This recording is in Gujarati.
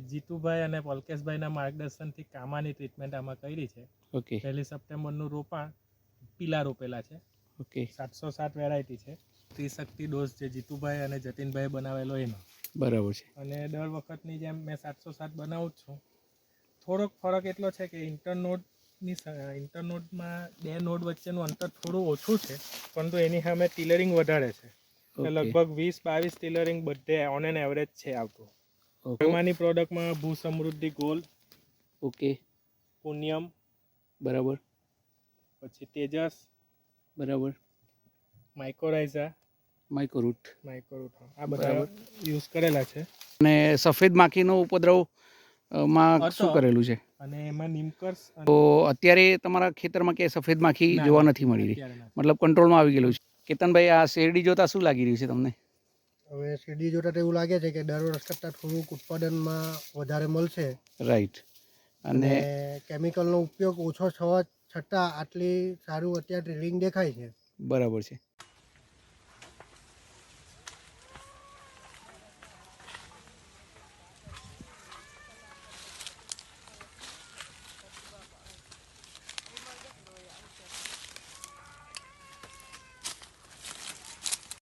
જીતુભાઈ અને પલકેશભાઈના માર્ગદર્શનથી કામાની ટ્રીટમેન્ટ આમાં કરી છે. ઓકે 1 સપ્ટેમ્બરનું રોપાણ પીલા રોપેલા છે. ઓકે 707 વેરાયટી છે. ત્રિશક્તિ ડોઝ જે જીતુભાઈ અને જતીનભાઈ બનાવેલો એનો. બરાબર છે. અને દર વખતની જેમ મેં 707 બનાવું જ છું. થોડોક ફરક એટલો છે કે ઇન્ટરનોડમાં 2 નોડ વચ્ચેનું અંતર થોડું ઓછું છે, પરંતુ એની સામે ટિલરિંગ વધારે છે. લગભગ 20-22 ટિલરિંગ બધે ઓન એન એવરેજ છે આવતું. આમાંની પ્રોડક્ટમાં ભૂ સમૃદ્ધિ ગોલ્ડ, ઓકે પુણ્યમ, બરાબર, પછી તેજસ, બરાબર, માઇક્રોરાઇઝા, માઇક્રોરૂટ આ બધા યુઝ કરેલા છે. અને સફેદ માખીનો ઉપદ્રવ માં શું કરેલું છે? અને એમાં નિમકર્સ. તો અત્યારે તમારા ખેતરમાં કે સફેદ માખી જોવા નથી મળી રહી, મતલબ કંટ્રોલમાં આવી ગયેલું છે. કેતનભાઈ, આ શેરડી જોતા શું લાગી રહ્યું છે તમને? હવે શેરડી જોતા તો એવું લાગે છે કે દર વર્ષ કરતાં થોડુંક ઉત્પાદનમાં વધારે મળશે. રાઈટ. અને કેમિકલનો ઉપયોગ ઓછો થવા છતાં આટલી સારું અત્યારે ટ્રેડિંગ દેખાય છે. બરાબર છે.